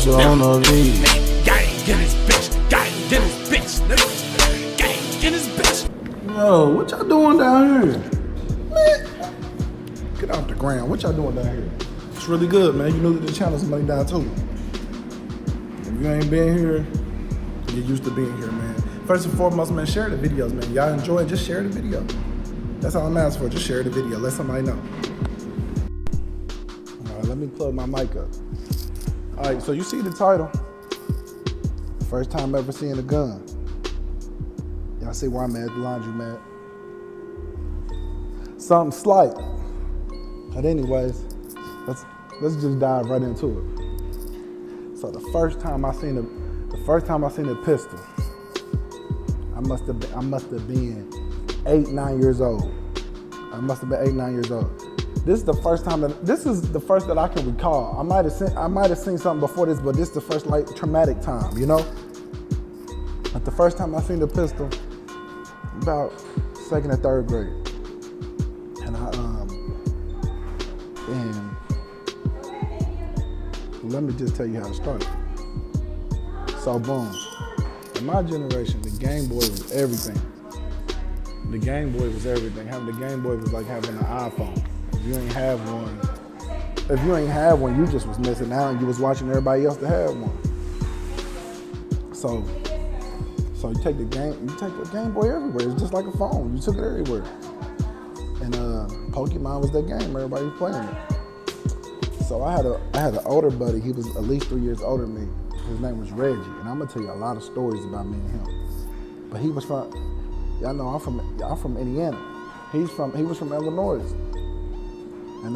you on the beat. Gang in this bitch, gang in this bitch, nigga. Gang in this bitch. Yo, what y'all doing down here? Man, get off the ground. What y'all doing down here? It's really good, man. You new to the channel, somebody down too. If you ain't been here, get used to being here, man. First and foremost, man, share the videos, man. Y'all enjoy it, just share the video. That's all I'm asking for, just share the video. Let somebody know. All right, let me plug my mic up. All right, so you see the title. First time ever seeing a gun. Y'all see where I'm at the laundromat. Something slight. But anyways, let's just dive right into it. So the first time I seen a pistol, I must have been 8, 9 years old. I must have been 8, 9 years old. This is the first that I can recall. I might have seen something before this, but this is the first like traumatic time, you know? But the first time I seen the pistol, about 2nd or 3rd grade. And let me just tell you how it started. So boom, in my generation, the Game Boy was everything. The Game Boy was everything. Having the Game Boy was like having an iPhone. If you ain't have one, you just was missing out and you was watching everybody else that had one. So you take the Game Boy everywhere. It's just like a phone. You took it everywhere. And Pokemon was that game. Everybody was playing it. So I had an older buddy. He was at least 3 years older than me. His name was Reggie. And I'm gonna tell you a lot of stories about me and him. But he was from, y'all know I'm from Indiana. He was from Illinois. And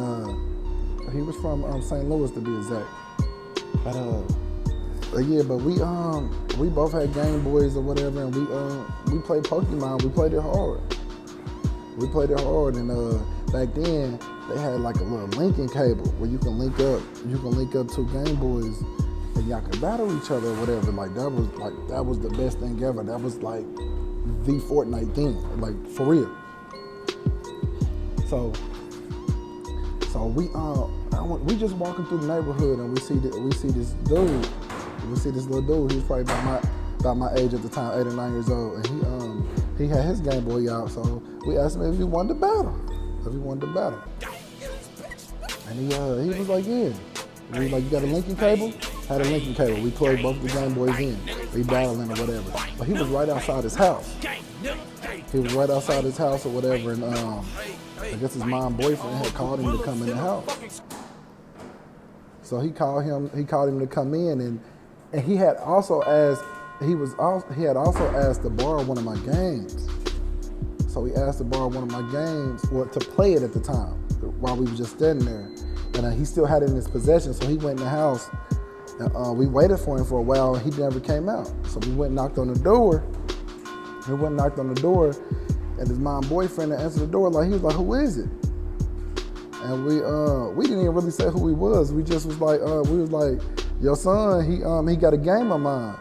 he was from St. Louis to be exact. But yeah, but we both had Game Boys or whatever, and we played Pokemon. We played it hard. And back then they had like a little linking cable where you can link up 2 Game Boys and y'all could battle each other or whatever. That was the best thing ever. That was like the Fortnite thing, like for real. So we just walking through the neighborhood and we see this dude. We see this little dude. He was probably about my age at the time, 8 or 9 years old, and he had his Game Boy out. So we asked him if he wanted to battle. And he was like, yeah. And we was like, you got a linking cable? Had a linking cable. We plugged both the Game Boys in. We battling or whatever. But he was right outside his house. Or whatever, and I guess his mom boyfriend had called him to come in the house. So he called him to come in, and he had also asked to borrow one of my games. So he asked to borrow one of my games, to play it at the time, while we were just standing there. And he still had it in his possession, so he went in the house, and we waited for him for a while, and he never came out. So we went and knocked on the door. And his mom boyfriend answered the door, he was like, who is it? And we didn't even really say who he was. We just was like, your son, he got a game of mine.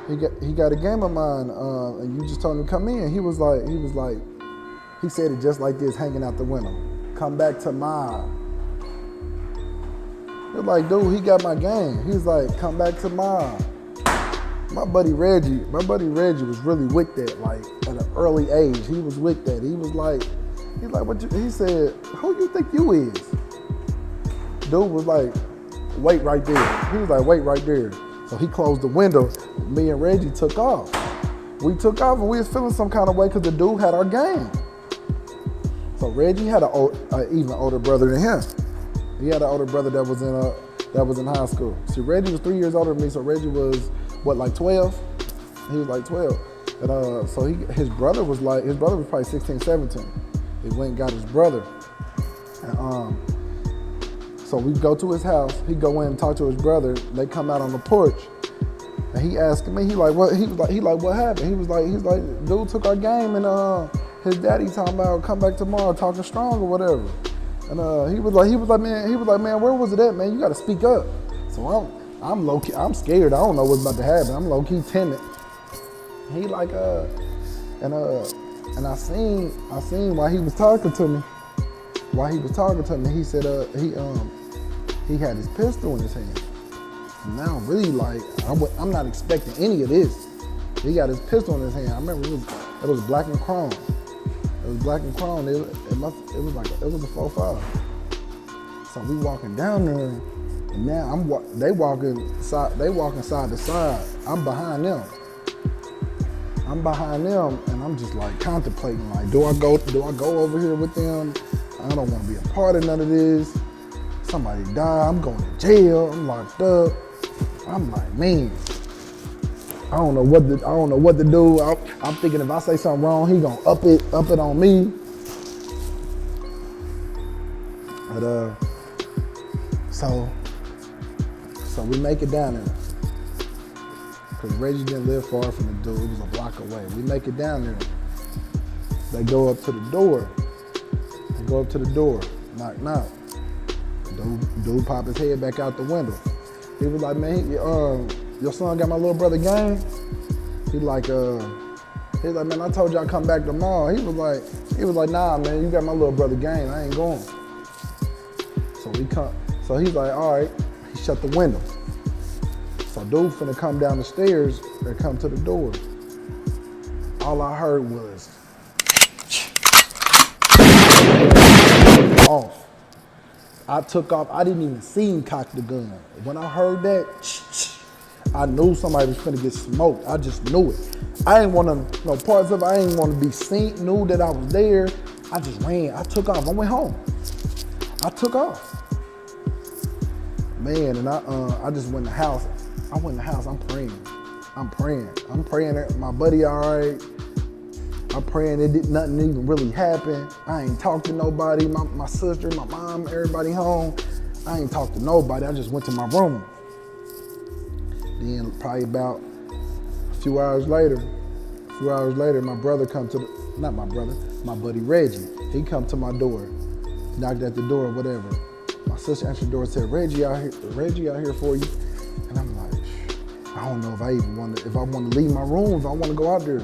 He got a game of mine, and you just told him to come in. He said it just like this, hanging out the window. Come back to mine. They're like, dude, he got my game. He was like, come back to mine. My buddy Reggie was really with that, at an early age. He was with that. He said, who you think you is? Dude was like, wait right there. He was like, wait right there. So he closed the window. Me and Reggie took off. We took off and we was feeling some kind of way because the dude had our game. So Reggie had an even older brother than him. He had an older brother that was in high school. See, Reggie was 3 years older than me, so Reggie was, 12? He was like 12. And so his brother was probably 16, 17. He went and got his brother. And so we go to his house, he go in and talk to his brother, they come out on the porch, and he asked me, what happened? He was like, dude took our game, and his daddy talking about come back tomorrow, talking strong or whatever. And he was like, man, where was it at, man? You gotta speak up. So I'm low key, I'm scared. I don't know what's about to happen. I'm low key timid. He and I seen while he was talking to me. He said he had his pistol in his hand. And now really like, I'm not expecting any of this. He got his pistol in his hand. I remember it was black and chrome. It was black and chrome. It was a 4.5. So we walking down there, and now they walking side to side. I'm behind them, and I'm just like contemplating, like, do I go over here with them? I don't want to be a part of none of this. Somebody died, I'm going to jail, I'm locked up. I'm like, man, I don't know what to do. I'm thinking if I say something wrong, he gonna up it on me. But so we make it down there. Cause Reggie didn't live far from the dude, it was a block away. We make it down there. They go up to the door. Knock, knock. Dude pop his head back out the window. He was like, man, your son got my little brother game? He's like, man, I told you I'd come back tomorrow. He was like, nah, man, you got my little brother game. I ain't going. So he's like, all right. He shut the window. So dude finna come down the stairs and come to the door. All I heard was off. I took off. I didn't even see him cock the gun. When I heard that, I knew somebody was finna get smoked. I just knew it. I ain't want to, no parts of it. I ain't want to be seen, knew that I was there. I just ran. I took off. I went home. I took off. Man, and I just went in the house. I went in the house. I'm praying that my buddy all right. I'm praying nothing even really happened. I ain't talked to nobody. My sister, my mom, everybody home. I ain't talked to nobody. I just went to my room. Then probably about a few hours later, my brother come to my buddy Reggie. He come to my door, knocked at the door, whatever. My sister answered the door and said, Reggie out here for you. And I'm like, I don't know if I want to leave my room, if I want to go out there.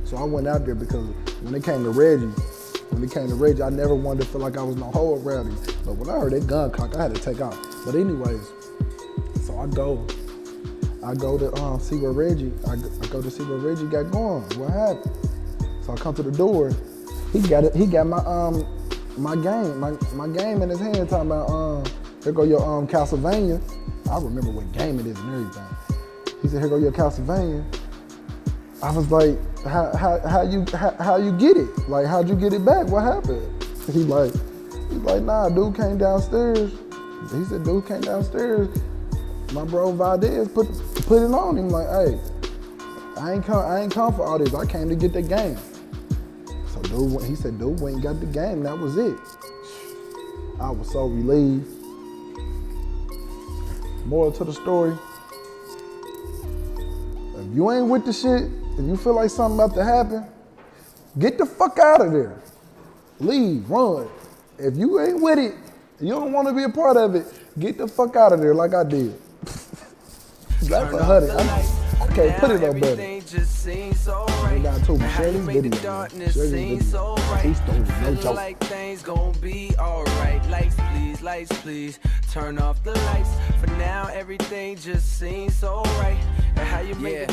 So I went out there because when it came to Reggie, I never wanted to feel like I was no hoe around him. But when I heard that gun cock, I had to take off. But anyways, so I go to see where Reggie, I go to see where Reggie got going. What happened? So I come to the door. He got my game in his hand, talking about here go your Castlevania. I remember what game it is and everything. He said, here go your Castlevania. I was like, how you get it? Like, how'd you get it back? What happened? He's like, nah, dude came downstairs. He said, dude came downstairs. My bro Valdez put it on him. Like, hey, I ain't come for all this. I came to get the game. So he said, dude went and got the game. That was it. I was so relieved. Moral to the story, if you ain't with the shit, if you feel like something about to happen, get the fuck out of there. Leave, run. If you ain't with it, you don't want to be a part of it, get the fuck out of there like I did. That's 100. I can't put it on better. I got two Shelly's video. He's throwing no joke. Like things gon' be alright. Lights please, turn off the lights. For now, everything just seems so right. And how you make it